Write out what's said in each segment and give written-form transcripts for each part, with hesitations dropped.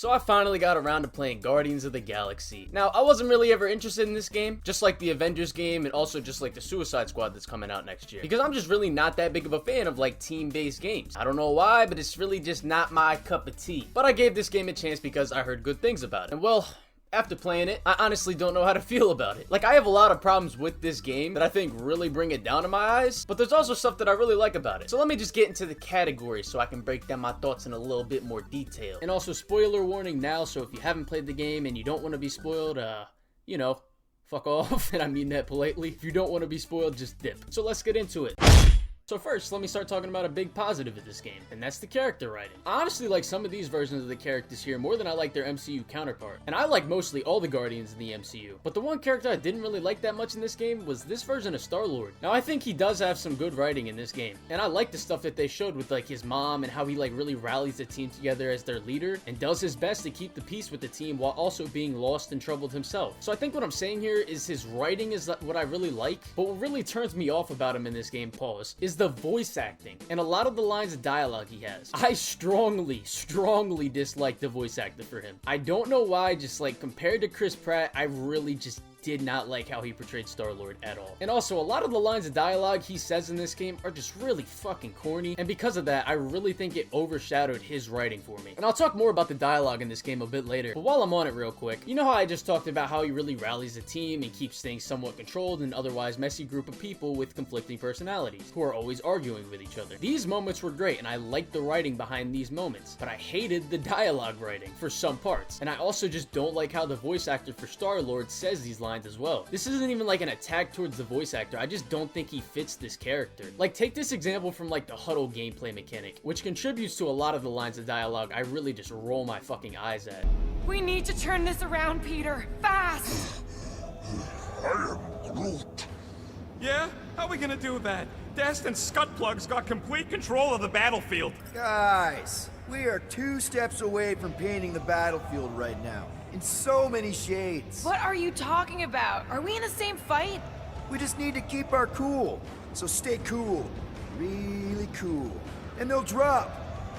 So I finally got around to playing Guardians of the Galaxy. Now, I wasn't really ever interested in this game, just like the Avengers game and also just like the Suicide Squad that's coming out next year. Because I'm just really not that big of a fan of like team-based games. I don't know why, but it's really just not my cup of tea. But I gave this game a chance because I heard good things about it. And well, after playing it, I honestly don't know how to feel about it. Like, I have a lot of problems with this game that I think really bring it down in my eyes, but there's also stuff that I really like about it. So let me just get into the categories so I can break down my thoughts in a little bit more detail. And also, spoiler warning now, so if you haven't played the game and you don't want to be spoiled, you know, fuck off, and I mean that politely. If you don't want to be spoiled, just dip. So let's get into it. So first, let me start talking about a big positive of this game, and that's the character writing. I honestly like some of these versions of the characters here more than I like their MCU counterpart. And I like mostly all the Guardians in the MCU. But the one character I didn't really like that much in this game was this version of Star-Lord. Now, I think he does have some good writing in this game. And I like the stuff that they showed with like his mom and how he like really rallies the team together as their leader and does his best to keep the peace with the team while also being lost and troubled himself. So I think what I'm saying here is his writing is what I really like. But what really turns me off about him in this game, pause, is the voice acting. And a lot of the lines of dialogue he has. I strongly dislike the voice actor for him. I don't know why, just like compared to Chris Pratt, I really just did not like how he portrayed Star-Lord at all. And also, a lot of the lines of dialogue he says in this game are just really fucking corny, and because of that, I really think it overshadowed his writing for me. And I'll talk more about the dialogue in this game a bit later, but while I'm on it real quick, you know how I just talked about how he really rallies the team and keeps things somewhat controlled in an otherwise messy group of people with conflicting personalities, who are always arguing with each other. These moments were great, and I liked the writing behind these moments, but I hated the dialogue writing for some parts. And I also just don't like how the voice actor for Star-Lord says these lines as well. This isn't even like an attack towards the voice actor, I just don't think he fits this character. Like, take this example from like the Huddle gameplay mechanic, which contributes to a lot of the lines of dialogue I really just roll my fucking eyes at. We need to turn this around, Peter. Fast! I am Groot. Yeah? How are we gonna do that? Dest and Scutplug's got complete control of the battlefield. Guys, we are 2 steps away from painting the battlefield right now. In so many shades. What are you talking about? Are we in the same fight? We just need to keep our cool. So stay cool. Really cool. And they'll drop.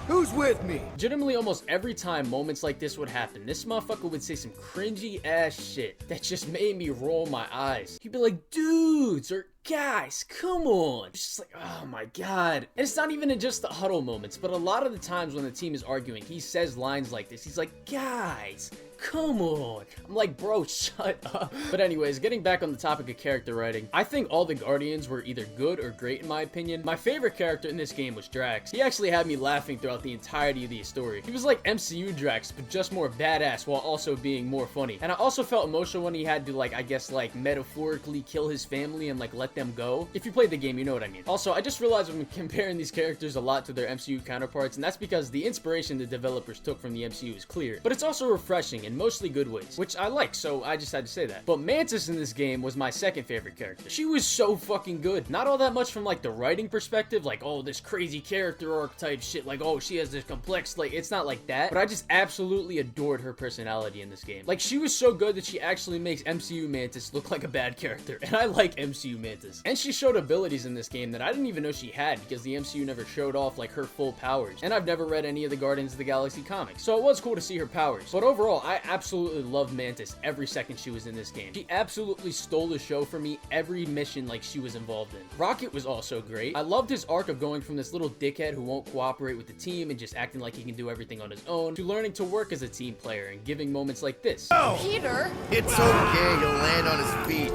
Who's with me? Legitimately, almost every time moments like this would happen, this motherfucker would say some cringy ass shit that just made me roll my eyes. He'd be like, dudes, or guys, come on. It's just like, oh my god. And it's not even in just the Huddle moments, but a lot of the times when the team is arguing, he says lines like this. He's like, guys, come on. I'm like, bro, shut up. But anyways, getting back on the topic of character writing, I think all the Guardians were either good or great in my opinion. My favorite character in this game was Drax. He actually had me laughing throughout the entirety of the story. He was like MCU Drax, but just more badass while also being more funny. And I also felt emotional when he had to like, I guess like metaphorically kill his family and like let them go. If you played the game, you know what I mean. Also, I just realized I'm comparing these characters a lot to their MCU counterparts, and that's because the inspiration the developers took from the MCU is clear. But it's also refreshing in mostly good ways, which I like, so I just had to say that. But Mantis in this game was my second favorite character. She was so fucking good. Not all that much from like the writing perspective, like, oh, this crazy character archetype shit, like, oh, she has this complex, like, it's not like that. But I just absolutely adored her personality in this game. Like, she was so good that she actually makes MCU Mantis look like a bad character, and I like MCU Mantis. And she showed abilities in this game that I didn't even know she had because the MCU never showed off like her full powers. And I've never read any of the Guardians of the Galaxy comics, so it was cool to see her powers. But overall, I absolutely loved Mantis every second she was in this game. She absolutely stole the show for me every mission like she was involved in. Rocket was also great. I loved his arc of going from this little dickhead who won't cooperate with the team and just acting like he can do everything on his own to learning to work as a team player and giving moments like this. Oh! Peter? It's okay, he'll land on his feet.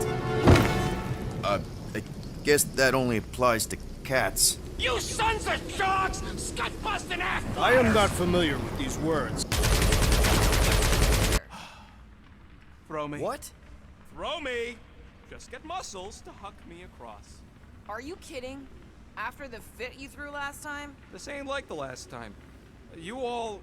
I guess that only applies to cats. You sons of sharks! Scut busting ass! I am not familiar with these words. Throw me. What? Throw me! Just get muscles to huck me across. Are you kidding? After the fit you threw last time? This ain't like the last time. You all...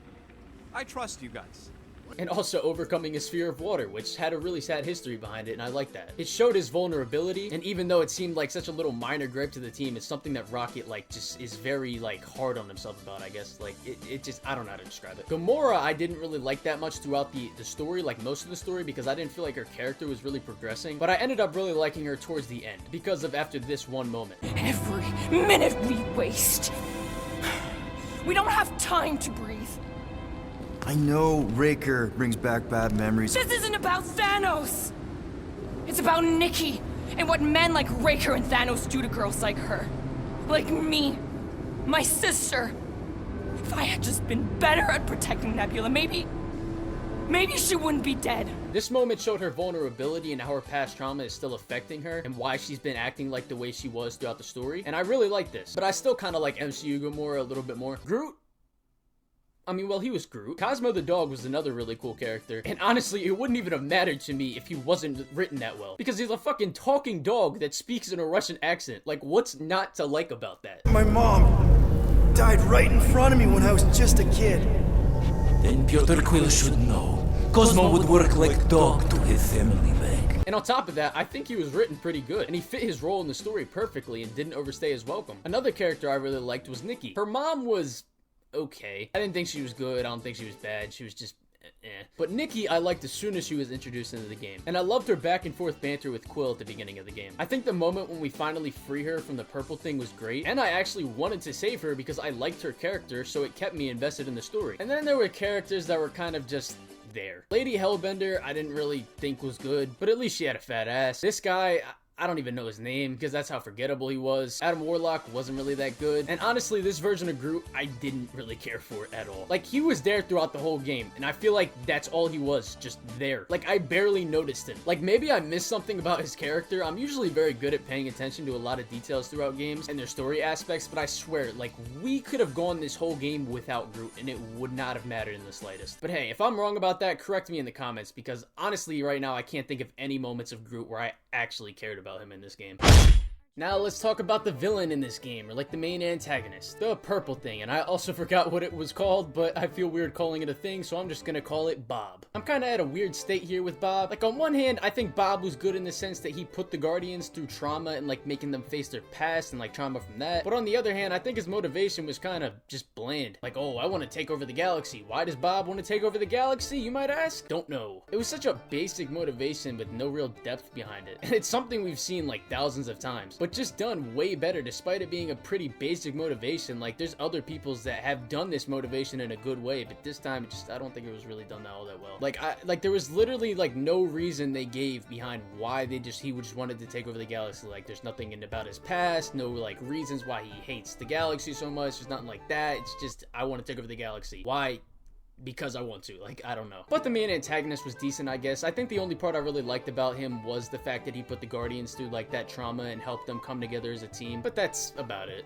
I trust you guys. And also overcoming his fear of water, which had a really sad history behind it, and I like that. It showed his vulnerability, and even though it seemed like such a little minor gripe to the team, it's something that Rocket, like, just is very, like, hard on himself about, I guess. Like, it just, I don't know how to describe it. Gamora, I didn't really like that much throughout the story, like most of the story, because I didn't feel like her character was really progressing, but I ended up really liking her towards the end, because of after this one moment. Every minute we waste. We don't have time to breathe. I know Raker brings back bad memories. This isn't about Thanos! It's about Nikki, and what men like Raker and Thanos do to girls like her. Like me. My sister. If I had just been better at protecting Nebula, maybe she wouldn't be dead. This moment showed her vulnerability and how her past trauma is still affecting her and why she's been acting like the way she was throughout the story. And I really like this, but I still kind of like MCU Gamora a little bit more. Groot? I mean, well, he was Groot. Cosmo the dog was another really cool character. And honestly, it wouldn't even have mattered to me if he wasn't written that well. Because he's a fucking talking dog that speaks in a Russian accent. Like, what's not to like about that? My mom died right in front of me when I was just a kid. Then Piotr Quill should know. Cosmo would work like dog to his family back. And on top of that, I think he was written pretty good, and he fit his role in the story perfectly and didn't overstay his welcome. Another character I really liked was Nikki. Her mom was okay. I didn't think she was good, I don't think she was bad, she was just But Nikki I liked as soon as she was introduced into the game, and I loved her back and forth banter with Quill at the beginning of the game. I think the moment when we finally free her from the purple thing was great, and I actually wanted to save her because I liked her character, so it kept me invested in the story. And then there were characters that were kind of just there. Lady Hellbender I didn't really think was good, but at least she had a fat ass. This guy, I don't even know his name because that's how forgettable he was. Adam Warlock wasn't really that good. And honestly, this version of Groot, I didn't really care for at all. Like, he was there throughout the whole game, and I feel like that's all he was, just there. Like, I barely noticed him. Like, maybe I missed something about his character. I'm usually very good at paying attention to a lot of details throughout games and their story aspects, but I swear, like, we could have gone this whole game without Groot, and it would not have mattered in the slightest. But hey, if I'm wrong about that, correct me in the comments, because honestly, right now, I can't think of any moments of Groot where I actually cared about him in this game. Now let's talk about the villain in this game, or like the main antagonist, the purple thing, and I also forgot what it was called, but I feel weird calling it a thing, so I'm just gonna call it Bob. I'm kinda at a weird state here with Bob. Like, on one hand, I think Bob was good in the sense that he put the Guardians through trauma and like making them face their past and like trauma from that, but on the other hand, I think his motivation was kind of just bland. Like, oh, I want to take over the galaxy. Why does Bob want to take over the galaxy, you might ask? Don't know. It was such a basic motivation with no real depth behind it, and it's something we've seen like thousands of times, but just done way better despite it being a pretty basic motivation. Like, there's other peoples that have done this motivation in a good way, but this time it just, I don't think it was really done all that well. Like, there was literally like no reason they gave behind why he just wanted to take over the galaxy. Like, there's nothing about his past, no like reasons why he hates the galaxy so much. There's nothing like that. It's just, I want to take over the galaxy. Why? Because I want to, like, I don't know. But the main antagonist was decent, I guess. I think the only part I really liked about him was the fact that he put the Guardians through like that trauma and helped them come together as a team, but that's about it.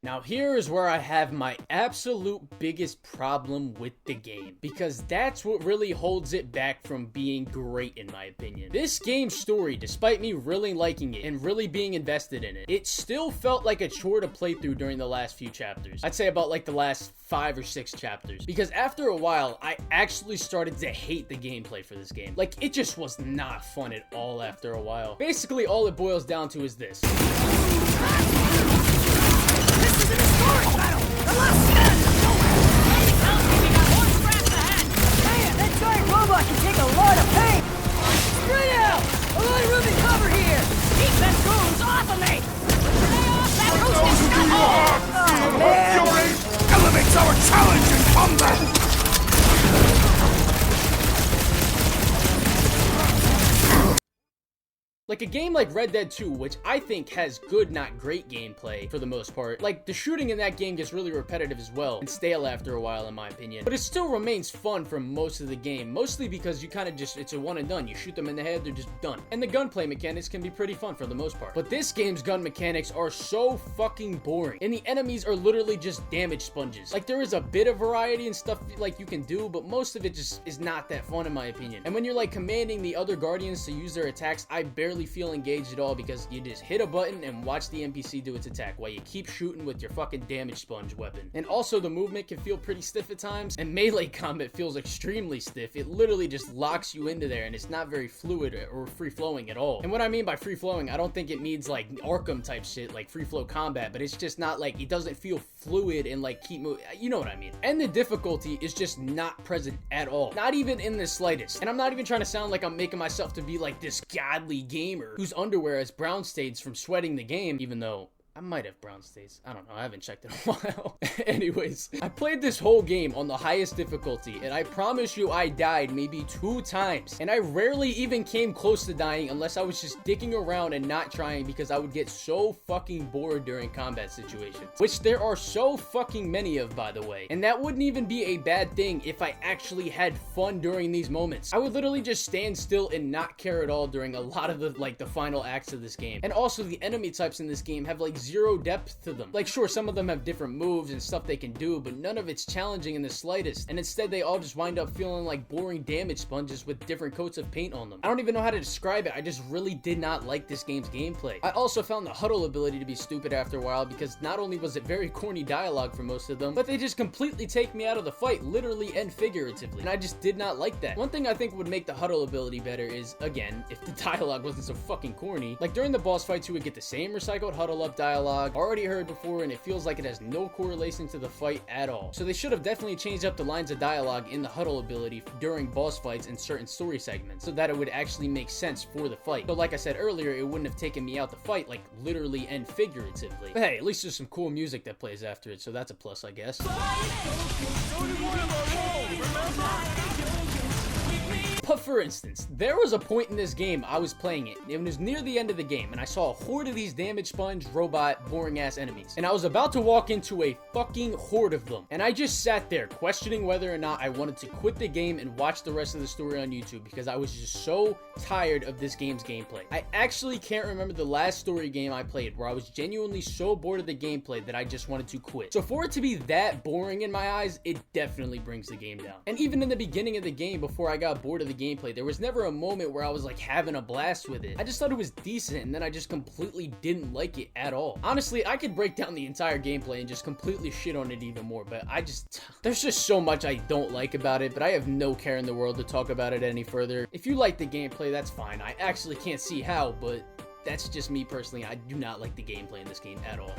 Now here is where I have my absolute biggest problem with the game, because that's what really holds it back from being great in my opinion. This game's story, despite me really liking it and really being invested in it, it still felt like a chore to play through during the last few chapters. I'd say about like the last 5 or 6 chapters, because after a while I actually started to hate the gameplay for this game. Like, it just was not fun at all after a while. Basically all it boils down to is this. This is an historic battle! The last stand! Something tells me we got one scratch ahead! Man, that giant robot can take a lot of pain! Spread out! A lot of room to cover here! Keep them goons off of me! Stay off that roasted stuff! Oh, man! Fury elevates our challenge in combat! Like a game like Red Dead 2, which I think has good, not great gameplay for the most part. Like, the shooting in that game gets really repetitive as well, and stale after a while in my opinion. But it still remains fun for most of the game, mostly because you kind of just, it's a one and done. You shoot them in the head, they're just done. And the gunplay mechanics can be pretty fun for the most part. But this game's gun mechanics are so fucking boring, and the enemies are literally just damage sponges. Like, there is a bit of variety and stuff like you can do, but most of it just is not that fun in my opinion. And when you're like commanding the other Guardians to use their attacks, I barely feel engaged at all, because you just hit a button and watch the NPC do its attack while you keep shooting with your fucking damage sponge weapon. And also the movement can feel pretty stiff at times, and melee combat feels extremely stiff. It literally just locks you into there, and it's not very fluid or free-flowing at all. And what I mean by free-flowing, I don't think it means like Arkham type shit, like free-flow combat, but it's just not like, it doesn't feel fluid and like keep moving, you know what I mean. And the difficulty is just not present at all, not even in the slightest. And I'm not even trying to sound like I'm making myself to be like this godly gamer whose underwear has brown stains from sweating the game, even though I might have brown states. I don't know. I haven't checked in a while. Anyways, I played this whole game on the highest difficulty, and I promise you I died maybe 2 times. And I rarely even came close to dying unless I was just dicking around and not trying, because I would get so fucking bored during combat situations, which there are so fucking many of, by the way. And that wouldn't even be a bad thing if I actually had fun during these moments. I would literally just stand still and not care at all during a lot of the final acts of this game. And also, the enemy types in this game have like 0 depth to them. Like, sure, some of them have different moves and stuff they can do, but none of it's challenging in the slightest. And instead, they all just wind up feeling like boring damage sponges with different coats of paint on them. I don't even know how to describe it. I just really did not like this game's gameplay. I also found the Huddle ability to be stupid after a while, because not only was it very corny dialogue for most of them, but they just completely take me out of the fight, literally and figuratively. And I just did not like that. One thing I think would make the Huddle ability better is, again, if the dialogue wasn't so fucking corny. Like, during the boss fights, you would get the same recycled Huddle Up dialogue already heard before, and it feels like it has no correlation to the fight at all. So they should have definitely changed up the lines of dialogue in the Huddle ability during boss fights and certain story segments, so that it would actually make sense for the fight. But like I said earlier, it wouldn't have taken me out the fight, like literally and figuratively. But hey, at least there's some cool music that plays after it, so that's a plus, I guess. But for instance, there was a point in this game I was playing it, it was near the end of the game, and I saw a horde of these damage sponge, robot, boring ass enemies. And I was about to walk into a fucking horde of them. And I just sat there questioning whether or not I wanted to quit the game and watch the rest of the story on YouTube, because I was just so tired of this game's gameplay. I actually can't remember the last story game I played where I was genuinely so bored of the gameplay that I just wanted to quit. So for it to be that boring in my eyes, it definitely brings the game down. And even in the beginning of the game, before I got bored of the gameplay, there was never a moment where I was like having a blast with it. I just thought it was decent, and then I just completely didn't like it at all. Honestly, I could break down the entire gameplay and just completely shit on it even more, but there's just so much I don't like about it, but I have no care in the world to talk about it any further. If you like the gameplay, that's fine. I actually can't see how, but that's just me personally. I do not like the gameplay in this game at all.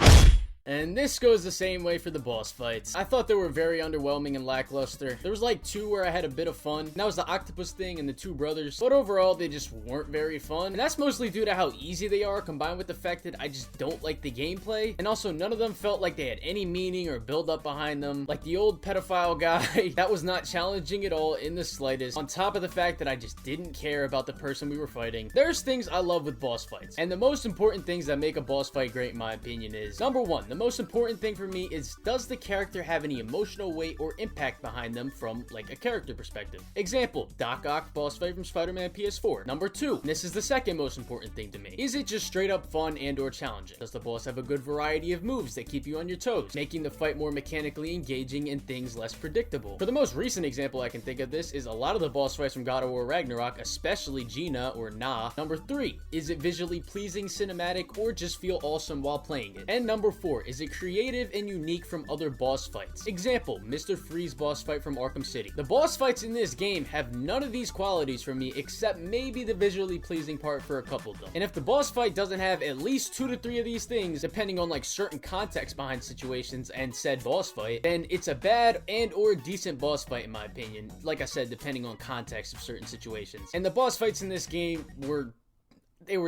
And this goes the same way for the boss fights. I thought they were very underwhelming and lackluster. There was like 2 where I had a bit of fun. That was the octopus thing and the 2 brothers. But overall, they just weren't very fun. And that's mostly due to how easy they are, combined with the fact that I just don't like the gameplay. And also, none of them felt like they had any meaning or build up behind them. Like the old pedophile guy, that was not challenging at all in the slightest. On top of the fact that I just didn't care about the person we were fighting. There's things I love with boss fights. And the most important things that make a boss fight great, in my opinion, is number 1, the most important thing for me is, does the character have any emotional weight or impact behind them from like a character perspective? Example, Doc Ock boss fight from Spider-Man PS4. Number 2, this is the second most important thing to me, is it just straight up fun and or challenging? Does the boss have a good variety of moves that keep you on your toes, making the fight more mechanically engaging and things less predictable? For the most recent example I can think of this is a lot of the boss fights from God of War Ragnarok, especially Gina or Na. Number 3, is it visually pleasing, cinematic, or just feel awesome while playing it? And number 4, is it creative and unique from other boss fights? Example, Mr. Freeze boss fight from Arkham City. The boss fights in this game have none of these qualities for me, except maybe the visually pleasing part for a couple of them. And if the boss fight doesn't have at least 2 to 3 of these things, depending on like certain context behind situations and said boss fight, then it's a bad and or decent boss fight in my opinion. Like I said, depending on context of certain situations. And the boss fights in this game were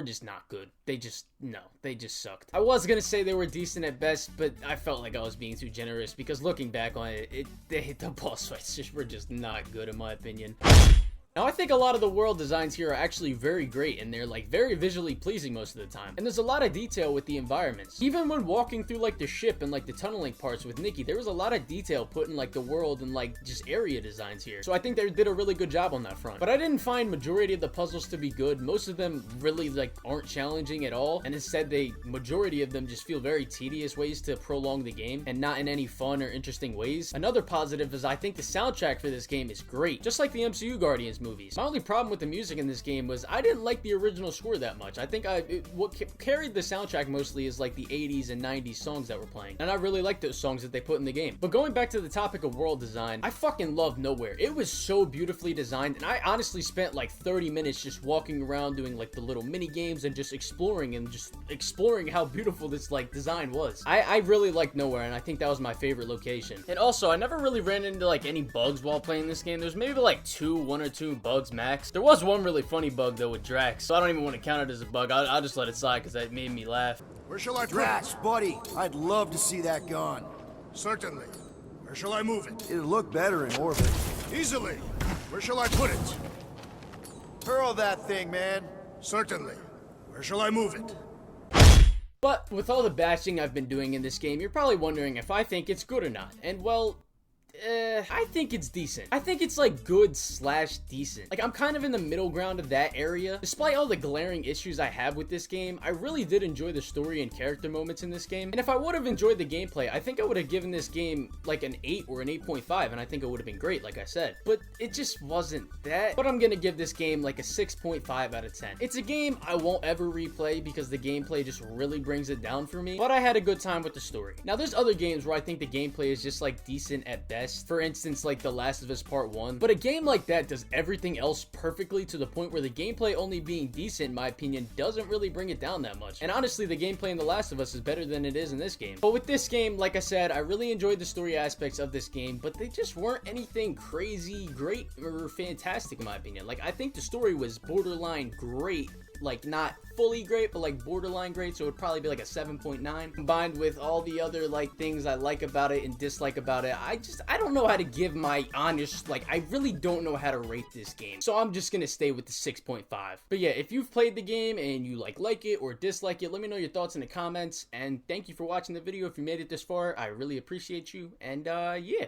just not good. They just sucked. I was gonna say they were decent at best, but I felt like I was being too generous, because looking back on it, the boss fights were just not good in my opinion. Now, I think a lot of the world designs here are actually very great, and they're like very visually pleasing most of the time. And there's a lot of detail with the environments. Even when walking through like the ship and like the tunneling parts with Nikki, there was a lot of detail put in like the world and like just area designs here. So I think they did a really good job on that front. But I didn't find majority of the puzzles to be good. Most of them really like aren't challenging at all. And instead, majority of them just feel very tedious ways to prolong the game and not in any fun or interesting ways. Another positive is I think the soundtrack for this game is great. Just like the MCU Guardians movies. My only problem with the music in this game was I didn't like the original score that much. I think what carried the soundtrack mostly is like the 80s and 90s songs that were playing. And I really like those songs that they put in the game. But going back to the topic of world design, I fucking love Nowhere. It was so beautifully designed, and I honestly spent like 30 minutes just walking around doing like the little mini games and just exploring how beautiful this like design was. I really liked Nowhere, and I think that was my favorite location. And also, I never really ran into like any bugs while playing this game. There's maybe like 1 or 2 bugs max. There was one really funny bug though with Drax, so I don't even want to count it as a bug. I'll just let it slide because that made me laugh. Where shall I put Drax, it? buddy, I'd love to see that gun. Certainly. Where shall I move it? It'd look better in orbit. Easily. Where shall I put it? Hurl that thing, man. Certainly. Where shall I move it? But with all the bashing I've been doing in this game, you're probably wondering if I think it's good or not. And well, I think it's decent. I think it's like good slash decent. Like I'm kind of in the middle ground of that area. Despite all the glaring issues I have with this game, I really did enjoy the story and character moments in this game. And if I would have enjoyed the gameplay, I think I would have given this game like an 8 or an 8.5, and I think it would have been great, like I said. But it just wasn't that. But I'm gonna give this game like a 6.5 out of 10. It's a game I won't ever replay because the gameplay just really brings it down for me. But I had a good time with the story. Now there's other games where I think the gameplay is just like decent at best. For instance, like The Last of Us Part 1. But a game like that does everything else perfectly to the point where the gameplay only being decent, in my opinion, doesn't really bring it down that much. And honestly, the gameplay in The Last of Us is better than it is in this game. But with this game, like I said, I really enjoyed the story aspects of this game, but they just weren't anything crazy, great, or fantastic in my opinion. Like, I think the story was borderline great. Like, not fully great, but like borderline great, so it would probably be like a 7.9. Combined with all the other like things I like about it and dislike about it, I don't know how to give my honest, like, I really don't know how to rate this game. So I'm just gonna stay with the 6.5. But yeah, if you've played the game and you like it or dislike it, let me know your thoughts in the comments. And thank you for watching the video. If you made it this far, I really appreciate you. And yeah.